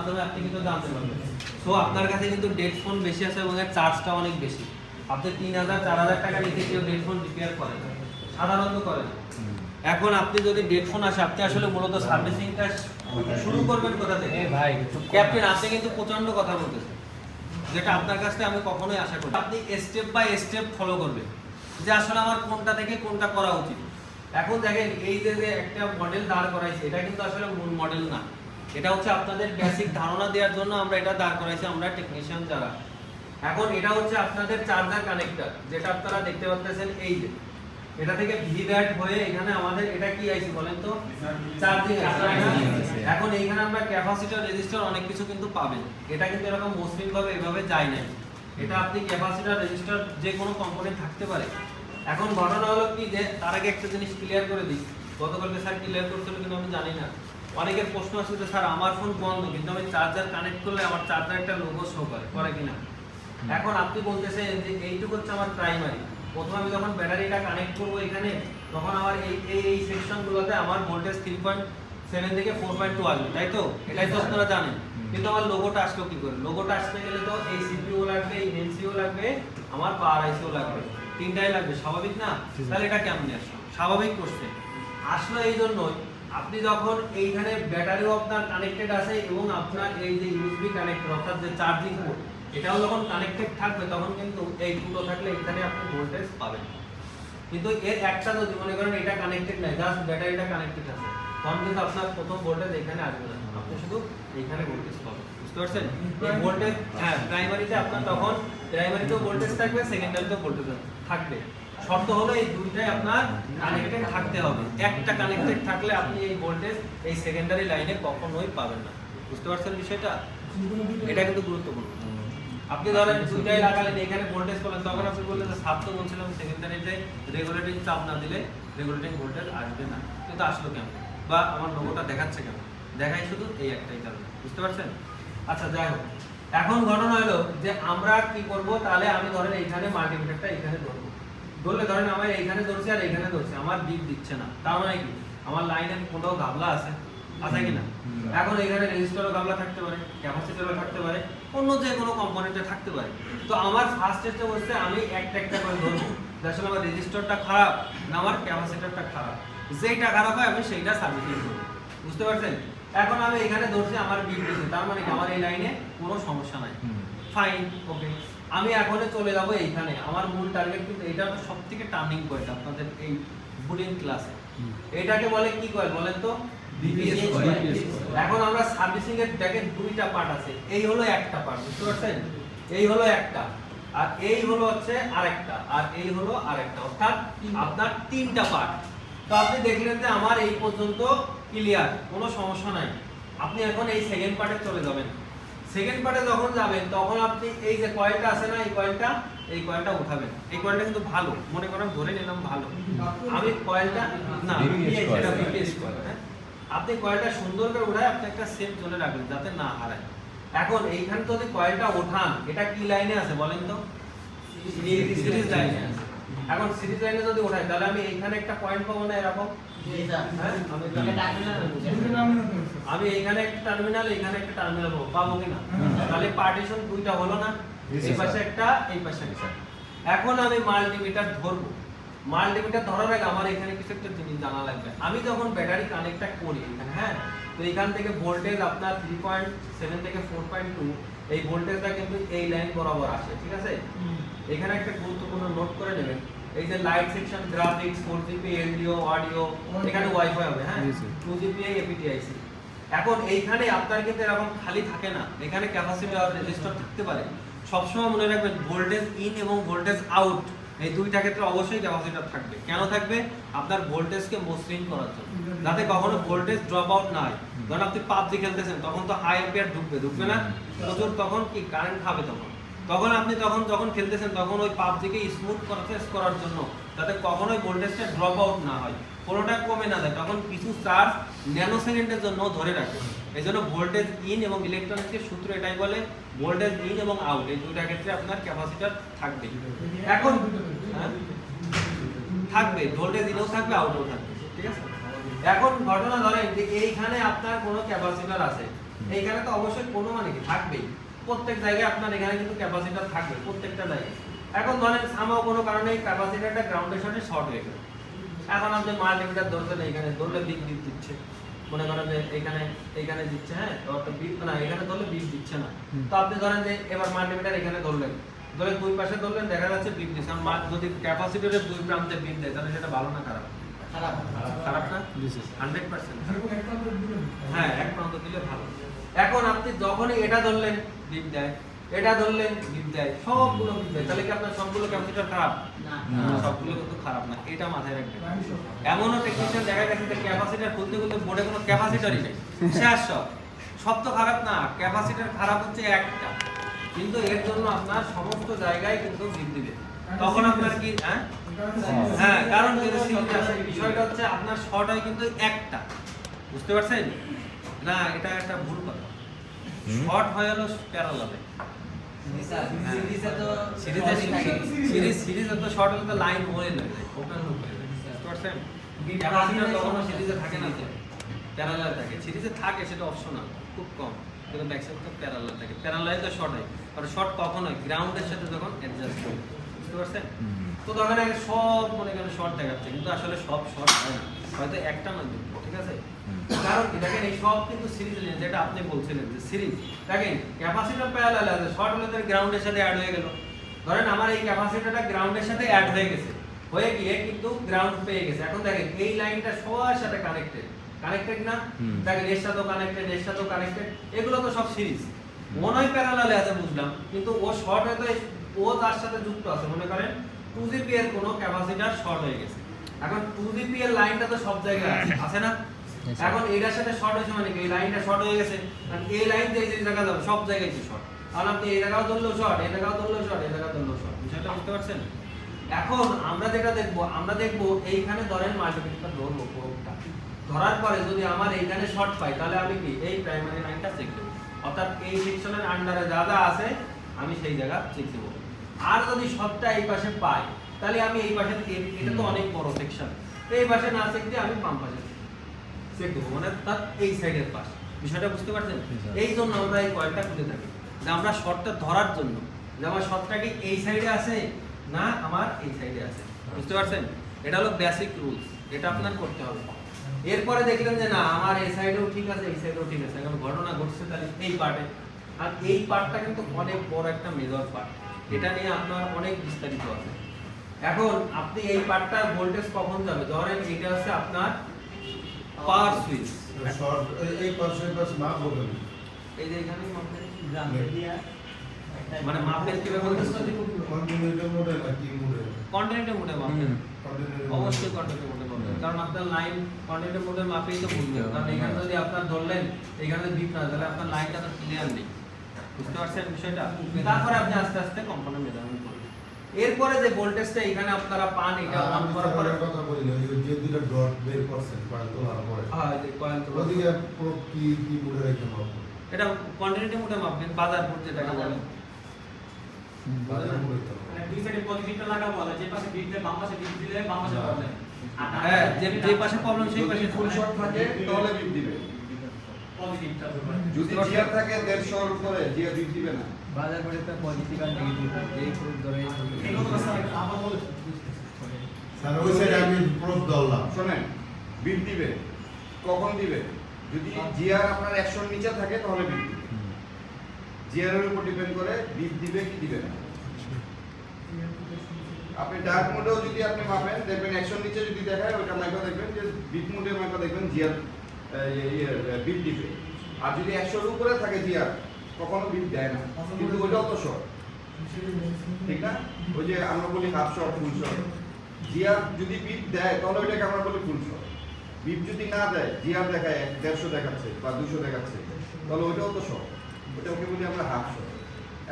মাধ্যমে আপনি কিন্তু জানতে পারবেন। সো আপনার কাছে কিন্তু ডেড ফোন বেশি আছে এবং এর চার্জটা অনেক বেশি। আপনি 3000-4000 টাকা নিতে কেউ ডেড ফোন রিপেয়ার করে না, সাধারণত করে না। এখন আপনি যদি ডেড ফোন আসে, আপনি আসলে মূলত সার্ভিসিংটা শুরু করবেন কোথা থেকে? ভাই ক্যাপ্টেন, আপনি কিন্তু প্রচন্ড কথা বলতেছেন, যেটা আপনার কাছ থেকে আমি কখনোই আশা করি। আপনি স্টেপ বাই স্টেপ ফলো করবেন যে আসলে আমার কোনটা থেকে কোনটা করা উচিত। এখন দেখেন, এই যে একটা মডেল দাঁড় করাইছে, এটা কিন্তু আসলে মূল মডেল না। এটা হচ্ছে আপনাদের বেসিক ধারণা দেওয়ার জন্য আমরা এটা দাঁড় করাইছি, আমরা টেকনিশিয়ান যারা। এখন এটা হচ্ছে আপনাদের চার্জার কানেক্টর, যেটা আপনারা দেখতে পাচ্ছেন এই যে এটা থেকে ভিব্যাট হয়ে এখানে আমাদের এটা কি আইসি বলেন তো? চার্জিং আইসি। এখন এইখানে আমরা ক্যাপাসিটর, রেজিস্টর অনেক কিছু কিন্তু পাবেন। এটা কিন্তু এরকম মসৃণ ভাবে এভাবে যায় না। এটা আপনি ক্যাপাসিটর, রেজিস্টর যে কোনো কম্পোনেন্ট থাকতে পারে। এখন ঘটনা হলো কি, যে তার আগে একটা জিনিস ক্লিয়ার করে দিই। গতকালকে স্যার ক্লিয়ার করছিল কিন্তু আমি জানি না। অনেকের প্রশ্ন আছে যে স্যার আমার ফোন বন্ধ, কিন্তু আমি চার্জার কানেক্ট করলে আমার চার্জার একটা লোগো শো করে কিনা। এখন আপনি বলতেছেন যে এইটুকু হচ্ছে আমার প্রাইমারি। প্রথমে আমি যখন ব্যাটারিটা কানেক্ট করব এখানে, তখন আমার এই সেকশনগুলোতে আমার ভোল্টেজ 3.7 থেকে 4.2 আসবে, তাই তো? এটাই তো আপনারা জানেন। কিন্তু আমার লোগোটা আসলো কি করে? লোগোটা আসতে গেলে তো এই সিপিইউ লাগবে, এই এনসিও লাগবে, আমার পাওয়ার আইসিও লাগবে, তিনটাই লাগবে, স্বাভাবিক না? তাহলে এটা কেমনে আসলো? স্বাভাবিক কোশ্চেন আসলো এই জন্যই, আপনি যখন এইখানে ব্যাটারিও আপনার কানেক্টেড আছে এবং আপনার এই যে ইউএসবি কানেক্টর অর্থাৎ যে চার্জিং পোর্ট, এটাও যখন কানেক্টেড থাকবে, তখন কিন্তু এই দুটো থাকলে এখানে আপনি ভোল্টেজ পাবেন। কিন্তু এর একটা যদি মনে করেন এটা কানেক্টেড নাই, জাস্ট ব্যাটারিটা কানেক্টেড আছে, তখন কিন্তু আপনার প্রথম ভোল্টেজ এখানে আসবে না, আপনি শুধু এইখানে ভোল্টেজ পাবেন। বুঝতে পারছেন? এই ভোল্টেজ, হ্যাঁ, প্রাইমারিতে আপনার তখন প্রাইমারিতেও ভোল্টেজ থাকবে, সেকেন্ডারিতেও ভোল্টেজ থাকবে। শর্ত হলো এই দুইটাই আপনার কানেক্টেড থাকতে হবে। একটা কানেক্টেড থাকলে আপনি এই ভোল্টেজ এই সেকেন্ডারি লাইনে কখনোই পাবেন না। বুঝতে পারছেন বিষয়টা? এটা কিন্তু গুরুত্বপূর্ণ। আপনি ধরেন দুইটাই লাগালেন, এখানে ভোল্টেজ পেলেন, তখন আপনি বললেন যে সাব তো বলছিলাম সেকেন্ডারিতে রেগুলেটিং চাপ না দিলে রেগুলেটিং ভোল্টেজ আসবে না, কিন্তু আসলো কেমন? বা আমার লোগোটা দেখাচ্ছে কেমন? দেখাই শুধু এই একটাই কারণে। বুঝতে পারছেন? আচ্ছা, যাই হোক, এখন ঘটনা হলো যে আমরা কি করব, তাহলে আমি ধরেন এইখানে মাল্টিমিটারটা এইখানে ধরবো, ধরলে ধরেন আমার এইখানে ধরছি আর এইখানে ধরছি, আমার বিপ দিচ্ছে না, তার মানে কি আমার লাইনের কোথাও গাবলা আছে কিনা? এখন এখানে রেজিস্টারও গাবলা থাকতে পারে, ক্যাপাসিটরও থাকতে পারে, অন্য যে কোনো কম্পোনেন্টে থাকতে পারে। তো আমার ফার্স্ট স্টেপে বলতে আমি একটা করে ধরবো, আসলে আমার রেজিস্টারটা খারাপ না আমার ক্যাপাসিটরটা খারাপ। যেটা খারাপ হয় আমি সেইটা সার্ভিসিং করব। বুঝতে পারছেন? এখন আমি এখানে ধরছি আমার বিপ দিচ্ছে, তার মানে কি আমার এই লাইনে কোনো সমস্যা নাই, ফাইন, ওকে। আমি এখন চলে যাব এইখানে, আমার মূল টার্গেট কিন্তু এটা সবথেকে টার্নিং পয়েন্ট আপনাদের এই বুলিং ক্লাসে। এটাকে বলে কি কয়েল বলেন তো? BPS coil. এখন আমরা সার্ভিসিং এর দেখেন দুইটা পার্ট আছে, এই হলো একটা পার্ট, বুঝতে পারছেন? এই হলো একটা, আর এই হলো হচ্ছে আরেকটা, আর এই হলো আরেকটা, অর্থাৎ আপনার তিনটা পার্ট। তো আপনি দেখলেন যে আমার এই পর্যন্ত ক্লিয়ার, কোনো সমস্যা নাই। আপনি এখন এই সেকেন্ড পার্টে চলে যাবেন। সেকেন্ড পার্টে যখন যাবেন, তখন আপনি এই যে কয়েলটা আছে না, এই কয়েলটা উঠাবেন। এই কয়েলটা কিন্তু ভালো, মনে করেন ধরে নিলাম ভালো, আমি কয়েলটা না বিপিএস কয়েল, হ্যাঁ, আপনি কয়েলটা সুন্দর করে উঠায় আপনি একটা সেফ জোনে রাখবেন যাতে না হারায়। এখন এইখানে যদি কয়েলটা ওঠান, এটা কি লাইনে আছে বলেন তো? সিরিজ লাইনে আছে। এখন সিরিজ লাইনে যদি ওঠাই, তাহলে আমি এইখানে একটা পয়েন্ট পাবো না এরকম? আমি এইখানে একটা টার্মিনাল, এইখানে একটা টার্মিনাল পাবো কিনা? তাহলে পার্টিশন দুইটা হলো না, এই পাশে একটা, এই পাশে একটা। এখন আমি মাল্টিমিটার ধরবো। মাল্টিমিটার ধরার আগে আমার এখানে কিছু একটা জিনিস জানা লাগবে। আমি যখন ব্যাটারি কানেক্টটা করি এখানে, হ্যাঁ, তো এখান থেকে ভোল্টেজ আপনার 3.7 থেকে 4.2, এই ভোল্টেজটা কিন্তু এই লাইন বরাবর আসে, ঠিক আছে? এখানে একটা গুরুত্বপূর্ণ নোট করে নেবেন, এই যে light section, graphics, 4GP, LDO, audio, এখানে ওয়াইফাই হবে, হ্যাঁ, 2GPI, APTIC। এখন এইখানে আপনার কিন্তু এরকম খালি থাকে না, এখানে ক্যাপাসিটর, রেজিস্টর থাকতে পারে। সবসময় মনে রাখবেন ভোল্টেজ ইন এবং ভোল্টেজ আউট, এই দুইটা ক্ষেত্রে অবশ্যই ক্যাপাসিটর থাকবে। কেন থাকবে? আপনার ভোল্টেজকে মসৃণ করার জন্য, যাতে কখনো ভোল্টেজ ড্রপ আউট না হয়। ধরুন আপনি পাবজি খেলতেছেন, তখন তো হাই অ্যাম্পিয়ার ঢুকবে না প্রচুর, তখন কি কারেন্ট খাবে, তখন আপনি যখন খেলতেছেন, তখন ওই পাবজিকে স্মুথ প্রসেস করার জন্য, যাতে কখনোই ভোল্টেজটা ড্রপ আউট না হয়, কোনোটা কমে না যায়, তখন কিছু চার্জ ন্যানো সেকেন্ডের জন্য ধরে রাখে। এই জন্য ভোল্টেজ ইন এবং ইলেকট্রনিক্সের সূত্র এটাই বলে, ভোল্টেজ ইন এবং আউট এই দুইটা ক্ষেত্রে আপনার ক্যাপাসিটর থাকবে। এখন থাকবে, ভোল্টেজ ইনও থাকবে, আউটও থাকবে, ঠিক আছে? এখন ঘটনা ধরেন যে এইখানে আপনার কোনো ক্যাপাসিটর আছে, এইখানে তো অবশ্যই কোনো মানে কি থাকবেই, প্রত্যেক জায়গায় আপনার এখানে কিন্তু ক্যাপাসিটর থাকবে প্রত্যেকটা জায়গায়। এখন ধরেন সামাও কোনো কারণে ক্যাপাসিটরটা গ্রাউন্ডের সাথে শর্ট হয়ে গেল, এখন আপনি মাল্টিমিটার ধরছেন, এইখানে ধরলে বিপ দিচ্ছে, মনে করেন যে এইখানে দিচ্ছে, হ্যাঁ তো একটা বিপ না, এখানে ধরলে বিপ দিচ্ছে না, তো আপনি ধরেন যে এবার মাল্টিমিটার এখানে ধরলেন, ধরে দুই পাশে ধরলেন, দেখা যাচ্ছে বিপ দিচ্ছে। যদি ক্যাপাসিটরের দুই প্রান্তে বিপ দেয় তাহলে সেটা ভালো না খারাপ? খারাপ না? 100% হ্যাঁ, এক প্রান্ত দিলে ভালো। এখন আপনি যখনই এটা ধরলেন বিপ দেয়, এটা ধরলেন বিপ দেয়, সবগুলো বিপ দেয়, তাহলে কি আপনার সবগুলো ক্যাপাসিটর খারাপ? না, সবগুলো কিন্তু খারাপ না, এটা মাথায় রাখবেন। এমনও টেকনিশিয়ান দেখা গেছে যে ক্যাপাসিটর খুলতে খুলতে বোর্ডে কোনো ক্যাপাসিটরই নেই, শেষ সব তো খারাপ না, ক্যাপাসিটর খারাপ হচ্ছে একটা, কিন্তু এর জন্য আপনার সমস্ত জায়গায় কিন্তু বিপ দিবে। তখন আপনার কি হ্যাঁ, কারণ বিষয়টা হচ্ছে আপনার শর্ট হয় কিন্তু একটা, বুঝতে পারছেন না? এটা একটা ভুল কথা। শর্ট হয় হলো প্যারালালে, সিরিজে তো শর্ট হলে তো লাইন হয়ে যায়, ওপেন হয়ে যায়, বুঝতে পারছেন? ক্যাপাসিটর কখনো সিরিজে থাকে না, তো প্যারালাল থাকে, সিরিজে থাকে সেটা অপশনাল, খুব কম, কিন্তু ম্যাক্সিমাম তো প্যারালাল থাকে। প্যারালালে তো শর্ট হয়, আর শর্ট কখন হয়? গ্রাউন্ডের সাথে যখন অ্যাডজাস্ট হয়, বুঝতে পারছেন? তো তখন আগে সব মনে করেন শর্ট দেখাচ্ছে, কিন্তু আসলে সব শর্ট হয় না, হয়তো একটা না দুটো, ঠিক আছে? কারণ কি দেখেন, এই সব কিন্তু সিরিজ, যেটা আপনি বলছিলেন যে সিরিজ, দেখেন ক্যাপাসিটর প্যারালাল আছে, শর্ট হলে তার গ্রাউন্ডের সাথে অ্যাড হয়ে গেল। ধরেন আমার এই ক্যাপাসিটরটা গ্রাউন্ডের সাথে অ্যাড হয়ে গেছে, হয়ে গিয়ে কিন্তু গ্রাউন্ড পেয়ে গেছে। এখন দেখেন এই লাইনটা সবার সাথে কানেক্টেড না, দেখেন এর সাথেও কানেক্টেড, এগুলো তো সব সিরিজ। মনে হয় প্যারালালে আছে বুঝলাম, কিন্তু ও শর্ট হয়তো ও তার সাথে যুক্ত আছে, মনে করেন 2GP এর কোনো ক্যাপাসিটর শর্ট হয়ে গেছে। এখন 2GP এর লাইনটা তো সব জায়গায় আছে না? এখন এটার সাথে শর্ট হয়েছে মানে কি, এই লাইনটা শর্ট হয়ে গেছে, আর এই লাইন যে জায়গা যাবে সব জায়গায় কি শর্ট, আর আপনি এই জায়গাও ধরলেও শর্ট, এই জায়গাও ধরলেও শর্ট, এই জায়গা ধরলেও শর্ট, বিষয়টা বুঝতে পারছেন? এখন আমরা যেটা দেখবো এইখানে ধরেন মাল্টিমিটারটা ধরবো পুরোটা, ধরার পরে যদি আমার এইখানে শর্ট পাই, তাহলে আমি কি এই প্রাইমারি লাইনটা চেক দেবো, অর্থাৎ এই সেকশনের আন্ডারে যা যা আছে আমি সেই জায়গা চেক দেবো। আর যদি শর্টটা এই পাশে পাই, তাহলে আমি এই পাশে, এটা তো অনেক বড় সেকশন, এই পাশে না চেক দিয়ে আমি বাম পাশে চেক দেবো, মানে তার এই সাইডের পাশ। বিষয়টা বুঝতে পারছেন? এই জন্য আমরা এই কয়েলটা খুলে থাকি, যে আমরা শর্টটা ধরার জন্য, যে আমার শর্টটা কি এই সাইডে আছে না আমার এই সাইডে আছে, বুঝতে পারছেন? এটা হলো বেসিক রুলস, এটা আপনার করতে হবে। এরপরে দেখলেন যে না আমার এই সাইডেও ঠিক আছে, এই সাইডেও ঠিক আছে, এখন ঘটনা ঘটছে তাহলে এই পার্টে, আর এই পার্টটা কিন্তু অনেক বড় একটা মেজর পার্ট, এটা নিয়ে আপনার অনেক বিস্তারিত আছে। এখন আপনি এই পার্টটার ভোল্টেজ কখন যাবে, ধরেন এটা হচ্ছে আপনার পাওয়ার সুইচ, শর্ট এই পাশে মাপ হবে, এই যে এখানে মানে মাপের কিভাবে বলতেছেন? কন্টিনিউয়াস মোডে না কি মোডে? কন্টিনিউটি মোডে মাপেন, অবশ্যই কন্টিনিউটি মোডে মাপেন, কারণ আপনার লাইন কন্টিনিউটি মোডে মাপেই তো বুঝবেন, কারণ এখানে যদি আপনার ধরলেন এখানে বিপ না, তাহলে আপনার লাইনটা তো ক্লিয়ার নেই, বুঝতে পারছেন বিষয়টা? তারপরে আপনি আস্তে আস্তে কম্পোনেন্ট মেজারমেন্ট করবেন। এরপরে যে ভোল্টেজটা এখানে আপনারা পান, এটা অন করার পরে কথা বলি না, যে দুটো ডট বের করছেন কয়েল তোলার পরে, হ্যাঁ যে কয়েল তো ওদিকে পুরো কি মোডে রেখে মাপ, এটা কন্টিনিউটি মোডে মাপবেন, বাজার মোড যেটাকে বলে, বাজার মোডে তো মানে দুই সাইডে পজিটিভটা লাগাবো, বলে যে পাশে বিট দিলে বাম পাশে বিট দিলে বাম পাশে প্রবলেম, হ্যাঁ যে পাশে প্রবলেম সেই পাশে ফুল শর্ট থাকে তাহলে বিট দিবে, পজিটিভটা যদি জিআর থাকে 150 এর উপরে জিআর বিট দিবে না। বাজার করে তো পজিটিভ আর নেগেটিভ যেই গ্রুপ ধরে এগুলো তো স্যার আবার বলে স্যার ওই সাইডে আমি প্রুফ দৌড়লাম, শোনেন, বিট দিবে কখন দিবে, যদি জিআর আপনার 100 এর নিচে থাকে তাহলে বিট দিবে, জিআর এর উপর ডিপেন্ড করে বিট দিবে কি দিবে না। আপনি ডার্ক মোডেও যদি আপনি মাপেন দেখবেন 100 এর নিচে যদি দেখায় ওটা মাইকা দেখবেন যে বিট মোডে মাইকা দেখবেন জিআর বিট দিবে, আর যদি 100 এর উপরে থাকে জিআর কখনো বিট দেয় না, কিন্তু ওইটাও তো শর্ট, ঠিক না? ওই যে আমরা বলি হাফ শর্ট ফুল শর্ট, জিআর যদি বিট দেয় তাহলে ওইটাকে আমরা বলি ফুল শর্ট, বিট যদি না দেয় জিআর দেখায় 150 দেখাচ্ছে বা 200 দেখাচ্ছে তাহলে ওইটাও তো শর্ট, ওটাকে বলি আমরা হাফ শর্ট।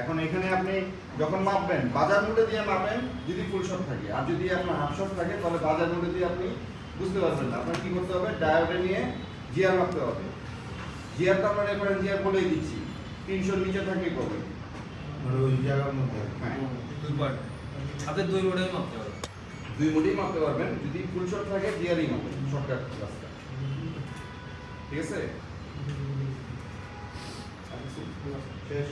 এখন এখানে আপনি যখন মাপবেন বাজার মোডে দিয়ে মাপেন যদি ফুল শর্ট থাকে, আর যদি আপনার হাফ শর্ট থাকে তাহলে বাজার মোডে দিয়ে আপনি বুঝতে পারবেন না। আপনার কি করতে হবে, ডায়োডে নিয়ে জিআর মাপতে হবে, জিআর তো আমরা রেফারেন্স জিআর বলেই দিচ্ছি 300 এর নিচে থাকলে করবেন, মানে ওই জায়গার মধ্যে হ্যাঁ দুই পার্ট, আপনি দুই মোডে মাপতে পারবেন, দুই মোডেই মাপতে পারবেন, যদি ফুল শর্ট থাকে জিআরই মাপবেন, শর্টকাট রাস্তা, ঠিক আছে? শেষ